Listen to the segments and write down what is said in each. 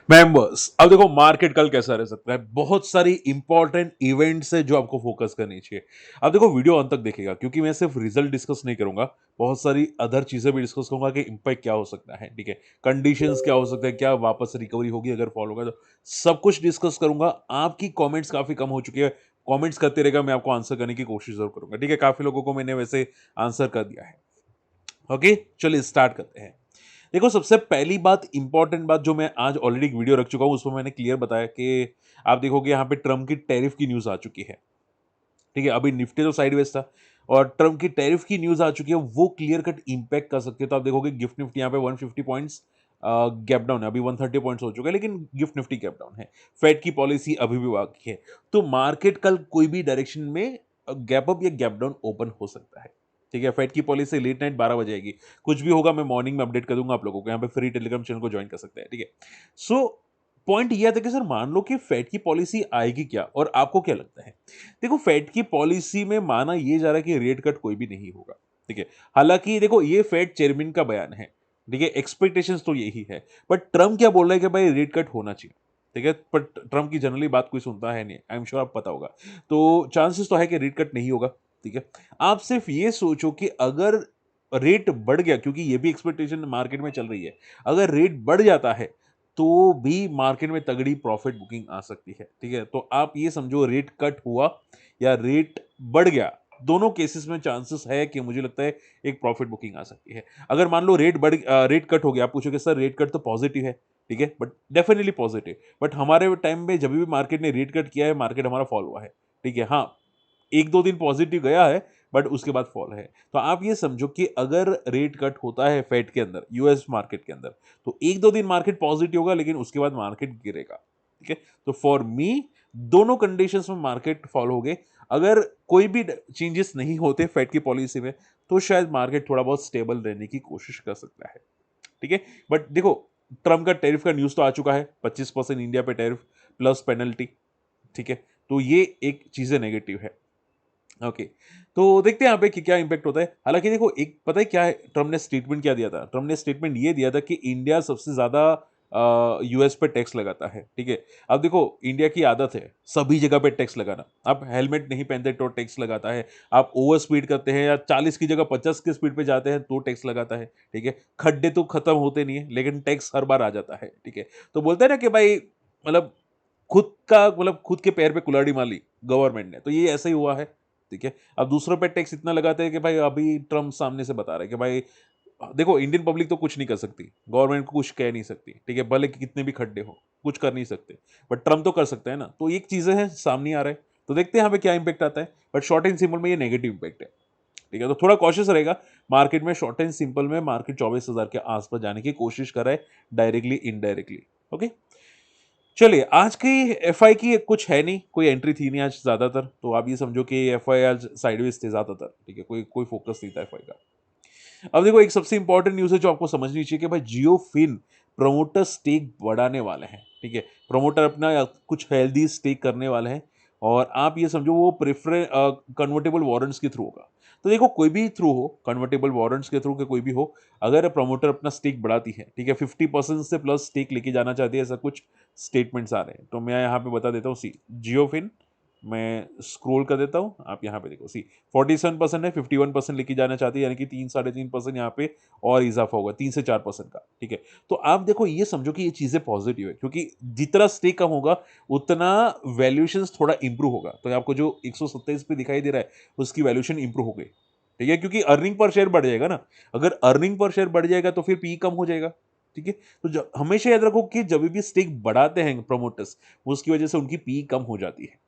Members, अब देखो market कल कैसा रह सकता है। बहुत सारी इंपॉर्टेंट इवेंट्स है जो आपको फोकस करनी चाहिए। अब देखो वीडियो अंत तक देखेगा क्योंकि मैं सिर्फ रिजल्ट डिस्कस नहीं करूंगा, बहुत सारी अदर चीजें भी डिस्कस करूंगा कि इंपैक्ट क्या हो सकता है, ठीक है, कंडीशंस क्या हो सकता है, क्या वापस रिकवरी होगी अगर फॉल होगा तो सब कुछ डिस्कस करूंगा। आपकी कमेंट्स काफी कम हो चुकी है, कमेंट्स करते रहेगा, मैं आपको आंसर करने की कोशिश जरूर करूंगा, ठीक है। काफी लोगों को मैंने वैसे आंसर कर दिया है। ओके, चलिए स्टार्ट करते हैं। देखो सबसे पहली बात, इंपॉर्टेंट बात जो मैं आज ऑलरेडी एक वीडियो रख चुका हूं, उसमें मैंने क्लियर बताया कि आप देखोगे यहां पे ट्रम्प की टैरिफ की न्यूज आ चुकी है, ठीक है। अभी निफ्टी तो साइडवेज था और ट्रम्प की टैरिफ की न्यूज आ चुकी है, वो क्लियर कट इंपैक्ट कर सकते हो। तो आप देखोगे गिफ्ट निफ्टी यहाँ पे 150 पॉइंट्स गैप डाउन है, अभी 130 पॉइंट्स हो चुका है, लेकिन गिफ्ट निफ्टी गैप डाउन है। फेड की पॉलिसी अभी भी बाकी है, तो मार्केट कल कोई भी डायरेक्शन में गैप अप या गैप डाउन ओपन हो सकता है, ठीक है। फेड की पॉलिसी लेट नाइट 12 बजे आएगी, कुछ भी होगा मैं मॉर्निंग में अपडेट कर दूंगा आप लोगों को। यहाँ पे फ्री टेलीग्राम चैनल को ज्वाइन कर सकते हैं, ठीक है। सो पॉइंट ये आता है कि सर मान लो कि फेड की पॉलिसी आएगी क्या, और आपको क्या लगता है। देखो फेड की पॉलिसी में माना ये जा रहा है कि रेट कट कोई भी नहीं होगा, ठीक है। हालांकि देखो ये फेड चेयरमैन का बयान है, ठीक है, एक्सपेक्टेशंस तो यही है, बट ट्रम्प क्या बोल रहा है कि भाई रेट कट होना चाहिए, ठीक है। पर ट्रम्प की जनरली बात कोई सुनता है नहीं, आई एम श्योर आप पता होगा। तो चांसेस तो है कि रेट कट नहीं होगा, ठीक है। आप सिर्फ ये सोचो कि अगर रेट बढ़ गया, क्योंकि ये भी एक्सपेक्टेशन मार्केट में चल रही है, अगर रेट बढ़ जाता है तो भी मार्केट में तगड़ी प्रॉफिट बुकिंग आ सकती है, ठीक है। तो आप ये समझो रेट कट हुआ या रेट बढ़ गया, दोनों केसेस में चांसेस है कि मुझे लगता है एक प्रॉफिट बुकिंग आ सकती है। अगर मान लो रेट कट हो गया, आप पूछोगे सर रेट कट तो पॉजिटिव है, ठीक है, बट डेफिनेटली पॉजिटिव, बट हमारे टाइम में जब भी मार्केट ने रेट कट किया है मार्केट हमारा फॉल हुआ है, ठीक है। हाँ, एक दो दिन पॉजिटिव गया है, बट उसके बाद फॉल है। तो आप ये समझो कि अगर रेट कट होता है फेड के अंदर, यूएस मार्केट के अंदर, तो एक दो दिन मार्केट पॉजिटिव होगा, लेकिन उसके बाद मार्केट गिरेगा, ठीक है। तो फॉर मी दोनों कंडीशंस में मार्केट फॉल हो गए। अगर कोई भी चेंजेस नहीं होते फेड की पॉलिसी में, तो शायद मार्केट थोड़ा बहुत स्टेबल रहने की कोशिश कर सकता है, ठीक है। बट देखो ट्रम्प का टैरिफ का न्यूज तो आ चुका है, 25% इंडिया पे टैरिफ प्लस पेनल्टी, ठीक है। तो ये एक चीजें नेगेटिव है। ओके, तो देखते हैं यहाँ पे कि क्या इंपैक्ट होता है। हालांकि देखो एक पता है क्या है, ट्रम्प ने स्टेटमेंट क्या दिया था, ट्रम्प ने स्टेटमेंट ये दिया था कि इंडिया सबसे ज्यादा यूएस पे टैक्स लगाता है, ठीक है। अब देखो इंडिया की आदत है सभी जगह पे टैक्स लगाना, आप हेलमेट नहीं पहनते तो टैक्स लगाता है, आप ओवर स्पीड करते हैं या 40 की जगह 50 की स्पीड पे जाते हैं तो टैक्स लगाता है, ठीक है। खड्डे तो खत्म होते नहीं है, लेकिन टैक्स हर बार आ जाता है, ठीक है। तो बोलते हैं ना कि भाई मतलब खुद के पैर पे कुल्हाड़ी मार ली गवर्नमेंट ने, तो ये ऐसा ही हुआ है, ठीक है। अब दूसरों पे टैक्स इतना लगाते हैं कि भाई अभी ट्रम्प सामने से बता रहे हैं कि भाई देखो इंडियन पब्लिक तो कुछ नहीं कर सकती, गवर्नमेंट को कुछ कह नहीं सकती, ठीक है, भले कि कितने भी खड्डे हो कुछ कर नहीं सकते, बट ट्रम्प तो कर सकते हैं ना। तो एक चीजें हैं सामने आ रहा है, तो देखते हैं यहाँ पे क्या इंपैक्ट आता है। बट शॉर्ट एंड सिंपल में ये नेगेटिव इंपैक्ट है, ठीक है। तो थोड़ा कॉशियस रहेगा मार्केट में। शॉर्ट एंड सिंपल में मार्केट 24,000 के आसपास जाने की कोशिश कर रहा है, डायरेक्टली इनडायरेक्टली। ओके, चलिए आज की एफआई की कुछ है नहीं, कोई एंट्री थी नहीं आज ज्यादातर, तो आप ये समझो कि एफआई आज साइडवेज थे ज्यादातर, ठीक है, कोई कोई फोकस नहीं था एफआई का। अब देखो एक सबसे इंपॉर्टेंट न्यूज है जो आपको समझनी चाहिए कि भाई जियो फिन प्रमोटर स्टेक बढ़ाने वाले हैं, ठीक है। प्रमोटर अपना कुछ हेल्दी स्टेक करने वाले हैं, और आप ये समझो वो प्रेफर कन्वर्टेबल वारंट्स के थ्रू होगा। तो देखो कोई भी थ्रू हो, कन्वर्टेबल वारंट्स के थ्रू के कोई भी हो, अगर प्रमोटर अपना स्टेक बढ़ाती है, ठीक है, 50% से प्लस स्टेक लेके जाना चाहती है, ऐसा कुछ स्टेटमेंट्स आ रहे हैं। तो मैं यहाँ पे बता देता हूँ, सी जियोफिन, मैं स्क्रॉल कर देता हूँ, आप यहाँ पे देखो, सी 47% है, 51% लेके जाना चाहती है, यानी कि 3-3.5% यहाँ पे और इजाफा होगा 3 से 4% का, ठीक है। तो आप देखो ये समझो कि ये चीजें पॉजिटिव है, क्योंकि जितना स्टेक कम होगा उतना वैल्यूएशन थोड़ा इंप्रूव होगा। तो आपको जो 127 पे दिखाई दे रहा है उसकी वैल्यूएशन इंप्रूव हो गई, ठीक है, क्योंकि अर्निंग पर शेयर बढ़ जाएगा ना। अगर अर्निंग पर शेयर बढ़ जाएगा तो फिर पी कम हो जाएगा, ठीक है। तो हमेशा याद रखो कि जब भी स्टेक बढ़ाते हैं प्रमोटर्स, उसकी वजह से उनकी पी कम हो जाती है,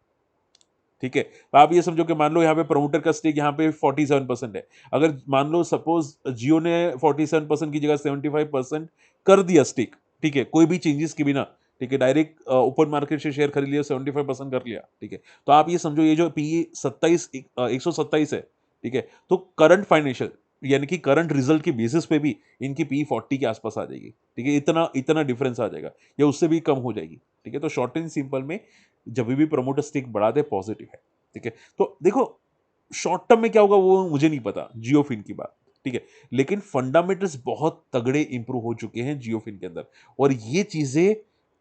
ठीक है। तो आप ये समझो कि मान लो यहाँ पे प्रमोटर का स्टेक यहाँ पे 47% है, अगर मान लो सपोज जियो ने 47% की जगह 75% कर दिया स्टेक, ठीक है, कोई भी चेंजेस के बिना, ठीक है, डायरेक्ट ओपन मार्केट से शेयर खरीद लिया, 75% कर लिया, ठीक है। तो आप ये समझो ये जो पी 127 है, ठीक है, तो करंट फाइनेंशियल यानी कि करंट रिजल्ट की बेसिस पे भी इनकी पी 40 के आसपास आ जाएगी, ठीक है। इतना इतना डिफरेंस आ जाएगा या उससे भी कम हो जाएगी, ठीक है। तो शॉर्ट एंड सिंपल में जब भी प्रमोटर स्टेक बढ़ा दे पॉजिटिव है, ठीक है। तो देखो शॉर्ट टर्म में क्या होगा वो मुझे नहीं पता, जियोफिन की बात, ठीक है, लेकिन फंडामेंटल्स बहुत तगड़े इंप्रूव हो चुके हैं जियोफिन के अंदर, और ये चीजें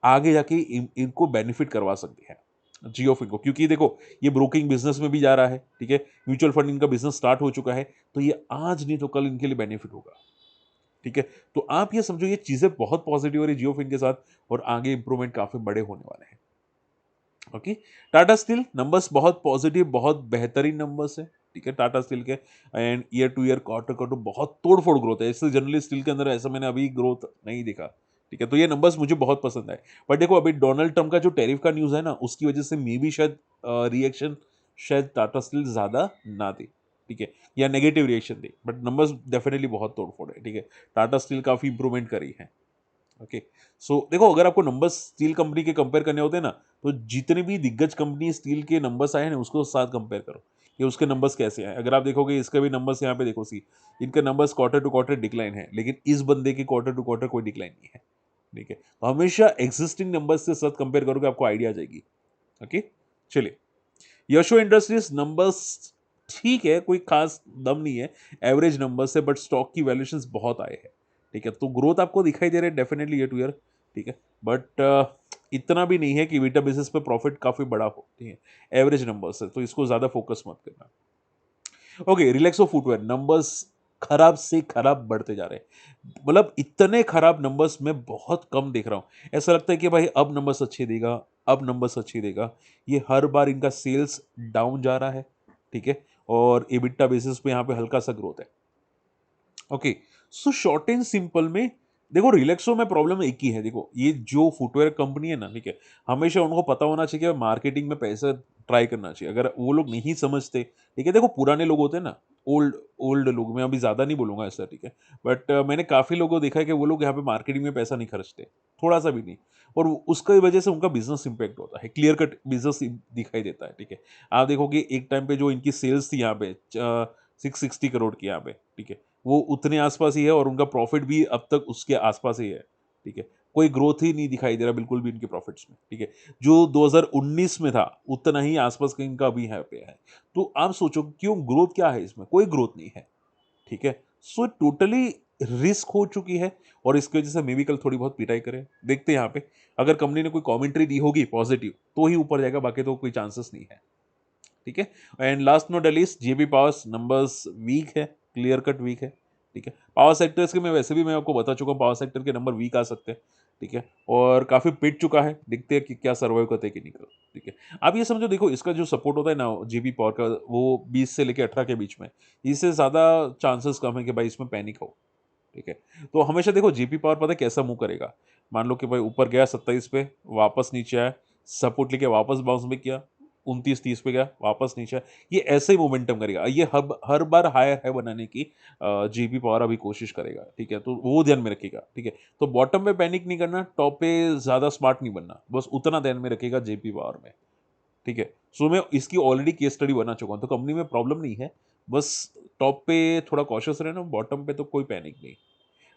आगे जाके इनको बेनिफिट करवा सकती है जियो फिन को, क्योंकि देखो ये ब्रोकिंग बिजनेस में भी जा रहा है, ठीक है, म्यूचुअल फंड इनका बिजनेस स्टार्ट हो चुका है, तो ये आज नहीं तो कल इनके लिए बेनिफिट होगा, ठीक है। तो आप ये समझो ये चीजें बहुत पॉजिटिव हो रही है जियो फिन के साथ, और आगे इंप्रूवमेंट काफी बड़े होने वाले हैं। ओके, टाटा स्टील नंबर्स बहुत पॉजिटिव, बहुत बेहतरीन नंबर्स है, ठीक है, टाटा स्टील के। And year two year, quarter quarter बहुत तोड़फोड़ ग्रोथ है, इससे जनरली स्टील के अंदर ऐसा मैंने अभी ग्रोथ नहीं दिखा, ठीक है। तो ये नंबर्स मुझे बहुत पसंद आए। बट देखो अभी डोनाल्ड ट्रम्प का जो टैरिफ का न्यूज़ है ना, उसकी वजह से मे बी शायद रिएक्शन शायद टाटा स्टील ज़्यादा ना दे, ठीक है, या negative reaction they, but numbers definitely बहुत तोड़फोड़ है, ठीक है। टाटा स्टील काफ़ी इंप्रूवमेंट करी है। ओके, सो देखो अगर आपको नंबर्स स्टील कंपनी के कंपेयर करने होते हैं ना, तो जितने भी दिग्गज कंपनी स्टील के नंबर्स आए हैं ना, उसको साथ कंपेयर करो कि उसके नंबर्स कैसे हैं। अगर आप देखोगे इसके भी नंबर्स यहाँ पे देखो, सी इनके numbers quarter to quarter decline है, लेकिन इस बंदे के क्वार्टर टू क्वार्टर कोई डिक्लाइन नहीं है, ठीक है। तो हमेशा एग्जिस्टिंग नंबर्स से साथ कंपेयर करोगे, आपको आइडिया आ जाएगी। ओके, चलिए, यशो इंडस्ट्रीज नंबर्स ठीक है, कोई खास दम नहीं है, एवरेज नंबर्स है, बट स्टॉक की वैल्यूएशंस बहुत आए हैं, ठीक है। तो ग्रोथ आपको दिखाई दे रहा है डेफिनेटली ईयर टू ईयर, ठीक है, बट इतना भी नहीं है कि वीटा बिजनेस पे प्रॉफिट काफी बड़ा हो, ठीक है, एवरेज नंबर्स है, तो इसको ज्यादा फोकस मत करना। ओके, रिलैक्सो फुटवेयर नंबर्स खराब से खराब बढ़ते जा रहे हैं, मतलब इतने खराब नंबर्स मैं बहुत कम देख रहा हूं। ऐसा लगता है कि भाई अब नंबर्स अच्छे देगा, अब नंबर्स अच्छे देगा, ये हर बार इनका सेल्स डाउन जा रहा है, ठीक है, और एबिटा बेसिस पे यहाँ पे हल्का सा ग्रोथ है। Okay, so short and simple में देखो रिलैक्सो में प्रॉब्लम एक ही है, देखो ये जो फुटवेयर कंपनी है ना, ठीक है, हमेशा उनको पता होना चाहिए कि मार्केटिंग में पैसा ट्राई करना चाहिए। अगर वो लोग नहीं समझते, ठीक है, देखो पुराने लोग होते हैं ना, ओल्ड ओल्ड लोग, मैं अभी ज्यादा नहीं बोलूंगा ऐसा, ठीक है, बट मैंने काफी लोगों को देखा है कि वो लोग यहाँ पे मार्केटिंग में पैसा नहीं खर्चते, थोड़ा सा भी नहीं, और उसकी वजह से उनका बिजनेस इंपैक्ट होता है, क्लियर कट बिजनेस दिखाई देता है, ठीक है। आप देखोगे एक टाइम पे जो इनकी सेल्स थी यहाँ पे 660 करोड़ की यहाँ पे, ठीक है, वो उतने आसपास ही है, और उनका प्रॉफिट भी अब तक उसके आसपास ही है, ठीक है। कोई ग्रोथ ही नहीं दिखाई दे रहा बिल्कुल भी इनके प्रॉफिट्स में, ठीक है। जो 2019 में था उतना ही आसपास का इनका अभी है पे है। तो आप सोचो क्यों ग्रोथ क्या है इसमें, कोई ग्रोथ नहीं है, ठीक है। सो टोटली रिस्क हो चुकी है, और इसकी वजह से मे बी कल थोड़ी बहुत पिटाई करें, देखते हैं यहाँ पे। अगर कंपनी ने कोई कमेंट्री दी होगी पॉजिटिव तो ही ऊपर जाएगा, बाकी तो कोई चांसेस नहीं है, ठीक है। And last not least JB powers numbers weak है, क्लियर कट वीक है, ठीक है। पावर सेक्टर्स के मैं वैसे भी मैं आपको बता चुका हूँ, पावर सेक्टर के नंबर वीक आ सकते हैं, ठीक है, और काफी पिट चुका है, देखते हैं कि क्या सर्वाइव करते हैं कि नहीं करते, ठीक है। आप ये समझो, देखो इसका जो सपोर्ट होता है ना जेबी पावर का, वो 20 से लेकर 18 के बीच में, इससे ज्यादा चांसेस कम है कि भाई इसमें पैनिक हो, ठीक है। तो हमेशा देखो जेपी पावर पता है कैसा मूव करेगा, मान लो कि भाई ऊपर गया 27 पे, वापस नीचे आया, सपोर्ट लेके वापस बाउंस बैक किया, 29-30 पे गया, वापस नीचे आया, ये ऐसे ही मोमेंटम करेगा, ये हर बार हायर है बनाने की जेपी पावर अभी कोशिश करेगा, ठीक है। तो वो ध्यान में रखिएगा, ठीक है। तो बॉटम पे पैनिक नहीं करना, टॉप पे ज्यादा स्मार्ट नहीं बनना, बस उतना ध्यान में रखिएगा जेपी पावर में, ठीक है। सो मैं इसकी ऑलरेडी केस स्टडी बना चुका हूँ, तो कंपनी में प्रॉब्लम नहीं है, बस टॉप पे थोड़ा कॉशियस रहना, बॉटम पे तो कोई पैनिक नहीं।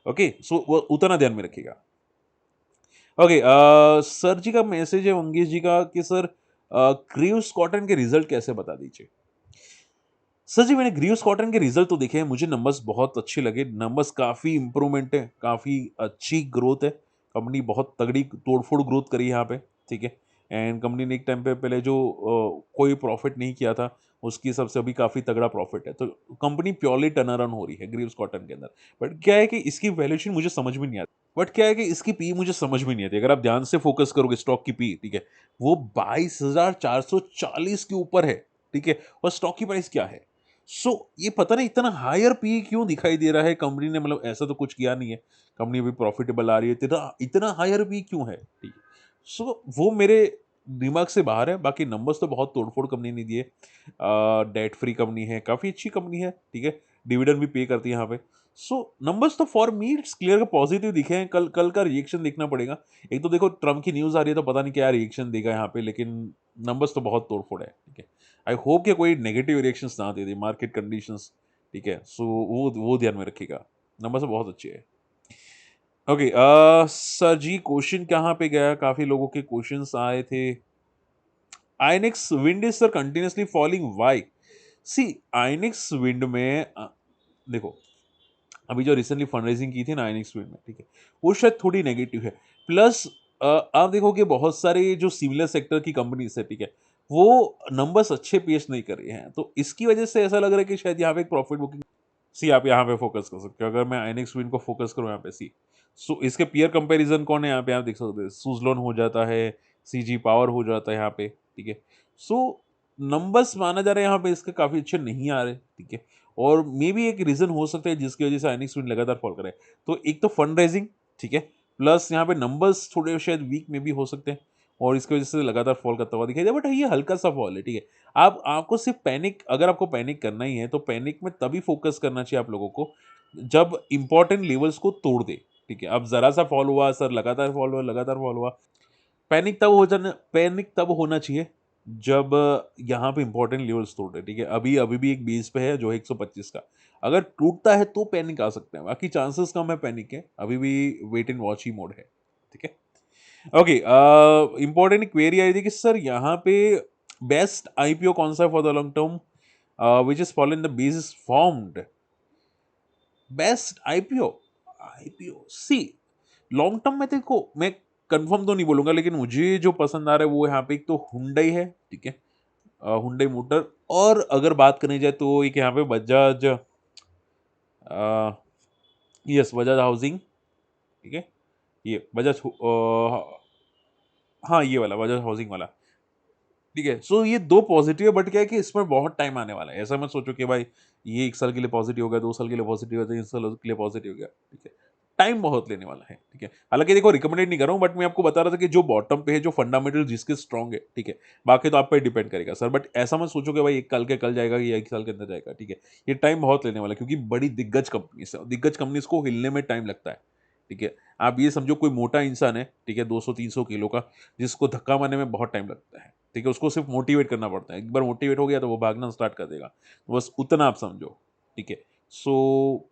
ओके, सो वो उतना ध्यान में रखिएगा। ओके, सर जी का मैसेज है मंगेश जी का कि सर ग्रीव्स कॉटन के रिजल्ट कैसे बता दीजिए। सर जी मैंने ग्रीव्स कॉटन के रिजल्ट तो देखे हैं, मुझे नंबर्स बहुत अच्छे लगे, नंबर्स काफ़ी इंप्रूवमेंट है, काफ़ी अच्छी ग्रोथ है, कंपनी बहुत तगड़ी तोड़फोड़ ग्रोथ करी है यहाँ पे, ठीक है। एंड कंपनी ने एक टाइम पे पहले जो कोई प्रॉफिट नहीं किया था, उसकी हिसाब से अभी काफ़ी तगड़ा प्रॉफिट है, तो कंपनी प्योरली टर्न अराउंड हो रही है ग्रीव्स कॉटन के अंदर। बट क्या है कि इसकी वैल्यूएशन मुझे समझ में नहीं आती, बट क्या है कि इसकी पी मुझे समझ में नहीं आती, अगर आप ध्यान से फोकस करोगे स्टॉक की पी, ठीक है, वो 22,440 के ऊपर है, ठीक है, और स्टॉक की प्राइस क्या है। सो ये पता नहीं इतना हायर पी क्यों दिखाई दे रहा है कंपनी ने, मतलब ऐसा तो कुछ किया नहीं है, कंपनी अभी प्रॉफिटेबल आ रही है, इतना इतना हायर पी क्यों है, ठीक है। सो वो मेरे दिमाग से बाहर है, बाकी नंबर्स तो बहुत तोड़फोड़ कंपनी ने दिए, डेट फ्री कंपनी है, काफ़ी अच्छी कंपनी है, ठीक है, डिविडेंड भी पे करती है यहाँ पे। सो नंबर्स तो फॉर मी इट्स क्लियर का पॉजिटिव दिखे हैं, कल कल का रिएक्शन देखना पड़ेगा। एक तो देखो ट्रम्प की न्यूज़ आ रही है, तो पता नहीं क्या रिएक्शन देगा यहाँ पे, लेकिन नंबर्स तो बहुत तोड़फोड़ है, ठीक है। आई होप कि कोई नेगेटिव रिएक्शंस ना दे दे मार्केट कंडीशंस, ठीक है। सो वो ध्यान में रखिएगा, नंबर से बहुत अच्छे है। ओके, सर जी क्वेश्चन कहाँ पे गया, काफी लोगों के क्वेश्चंस आए थे। Inox Wind is sir continuously falling why. See Inox Wind में देखो अभी जो रिसेंटली फंड रेजिंग की थी ना आइनेक्स विंड में, ठीक है, वो शायद थोड़ी नेगेटिव है, प्लस आप देखोगे बहुत सारे जो सिमिलर सेक्टर की कंपनीज़ है, ठीक है? वो नंबर्स अच्छे पेश नहीं कर रही हैं, तो इसकी वजह से ऐसा लग रहा है कि शायद यहाँ पे एक प्रॉफिट बुकिंग सी आप यहाँ पे फोकस कर सकते हो। अगर मैं आइनेक्स विन को फोकस करूँ यहाँ पे सी, सो इसके पीयर कंपैरिजन कौन है यहाँ पे आप देख सकते हैं। सुज़लोन हो जाता है, सीजी पावर हो जाता है यहाँ पे, ठीक है। सो नंबर्स माना जा रहा है यहाँ पे इसके काफ़ी अच्छे नहीं आ रहे, ठीक है। और मे बी एक रीज़न हो सकता है जिसकी वजह से आइनेक्स विन लगातार फॉल कर रहा है। तो एक तो फंड रेजिंग, ठीक है, प्लस यहाँ पे नंबर्स थोड़े शायद वीक में भी हो सकते हैं और इसकी वजह से लगातार फॉल करता हुआ दिखाई दिया। बट ये हल्का सा फॉल है, ठीक है। आप आपको सिर्फ पैनिक, अगर आपको पैनिक करना ही है तो पैनिक में तभी फोकस करना चाहिए आप लोगों को जब इंपॉर्टेंट लेवल्स को तोड़ दे, ठीक है। अब जरा सा फॉल हुआ सर, लगातार फॉल हुआ, लगातार फॉल हुआ, पैनिक तब होना चाहिए जब यहाँ पे इंपॉर्टेंट लेवल्स तोड़ दे, ठीक है। अभी अभी भी एक बेस पे है जो है 125 का, अगर टूटता है तो पैनिक आ सकते हैं, बाकी चांसेस कम है पैनिक के, अभी भी वेट एंड वॉच ही मोड है, ठीक है। ओके, इंपॉर्टेंट क्वेरी आई थी कि सर यहाँ पे बेस्ट आईपीओ कौन सा है for the long term which is following the basis formed. Best IPO, IPO सी लॉन्ग टर्म में देखो मैं कंफर्म तो नहीं बोलूंगा, लेकिन मुझे जो पसंद आ रहा है वो यहाँ पे एक तो हुंडई है, ठीक है, हुंडई मोटर। और अगर बात करनी जाए तो एक यहाँ पे बजाज, यस बजाज हाउसिंग, ठीक है, ये बजाज, हाँ ये वाला बजाज हाउसिंग वाला, ठीक है। सो ये दो पॉजिटिव है, बट क्या है कि इसमें बहुत टाइम आने वाला है। ऐसा मत सोचो कि भाई ये 1 साल के लिए पॉजिटिव हो गया, 2 साल के लिए पॉजिटिव हो गया, 3 साल के लिए पॉजिटिव हो गया, ठीक है। टाइम बहुत लेने वाला है, ठीक है। हालांकि देखो रिकमेंडेड नहीं कर रहा हूँ, बट मैं आपको बता रहा था कि जो बॉटम पे है, जो फंडामेंटल जिसके स्ट्रॉन्ग है, ठीक है। बाकी तो आप पे डिपेंड करेगा सर, बट ऐसा मत सोचो कि भाई एक कल के कल जाएगा या 1 साल के अंदर जाएगा, ठीक है। ये टाइम बहुत लेने वाला है क्योंकि बड़ी दिग्गज कंपनी है, दिग्गज कंपनीज को हिलने में टाइम लगता है, ठीक है। आप ये समझो कोई मोटा इंसान है, ठीक है, 200-300 किलो का, जिसको धक्का मारने में बहुत टाइम लगता है, ठीक है। उसको सिर्फ मोटिवेट करना पड़ता है, एक बार मोटिवेट हो गया तो वो भागना स्टार्ट कर देगा, तो बस उतना आप समझो, ठीक है। सो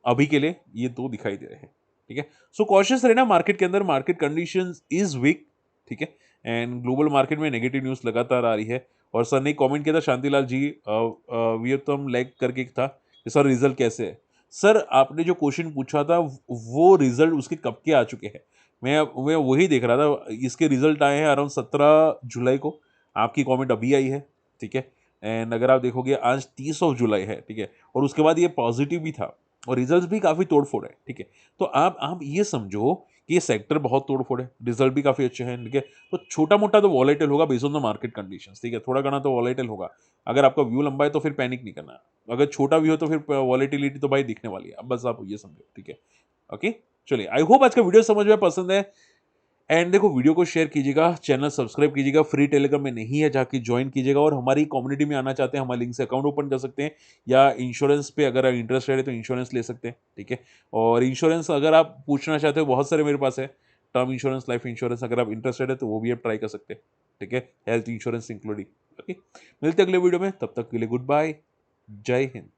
अभी के लिए ये दो दिखाई दे रहे हैं, ठीक है। सो कॉशियस रहना मार्केट के अंदर, मार्केट कंडीशंस इज वीक, ठीक है। एंड ग्लोबल मार्केट में नेगेटिव न्यूज़ लगातार आ रही है। और सर ने कमेंट किया था शांतिलाल जी, वियतम लैग करके था कि सर रिजल्ट कैसे है। सर आपने जो क्वेश्चन पूछा था वो रिजल्ट उसके कब के आ चुके हैं, मैं वही देख रहा था। इसके रिजल्ट आए हैं अराउंड 17 जुलाई को, आपकी कमेंट अभी आई है, ठीक है। एंड अगर आप देखोगे आज 30 जुलाई है, ठीक है, और उसके बाद ये पॉजिटिव भी था और रिजल्ट भी काफ़ी तोड़फोड़ है, ठीक है। तो आप ये समझो कि ये सेक्टर बहुत तोड़फोड़ है, रिजल्ट भी काफ़ी अच्छे हैं, ठीक है। तो छोटा मोटा तो वॉलेटिल होगा based on the market conditions, ठीक है, थोड़ा घना तो वॉलेटिल होगा। अगर आपका व्यू लंबा है तो फिर पैनिक नहीं करना, अगर छोटा व्यू हो तो फिर वॉलेटिलिटी तो भाई दिखने वाली है। अब बस आप ये समझो, ठीक है। ओके, चलिए, आई होप आज का वीडियो समझ में पसंद है। एंड देखो वीडियो को शेयर कीजिएगा, चैनल सब्सक्राइब कीजिएगा, फ्री टेलीग्राम में नहीं है जाके ज्वाइन कीजिएगा, और हमारी कम्युनिटी में आना चाहते हैं हमारे लिंक से अकाउंट ओपन कर सकते हैं, या इंश्योरेंस पे अगर आप इंटरेस्टेड है तो इंश्योरेंस ले सकते हैं, ठीक है। और इंश्योरेंस अगर आप पूछना चाहते हो बहुत सारे मेरे पास है, टर्म इंश्योरेंस, लाइफ इंश्योरेंस, अगर आप इंटरेस्टेड है तो वो भी आप ट्राई कर सकते हैं, ठीक है, हेल्थ इंश्योरेंस इंक्लूडिंग। ओके, मिलते हैं अगले वीडियो में, तब तक के लिए गुड बाय, जय हिंद।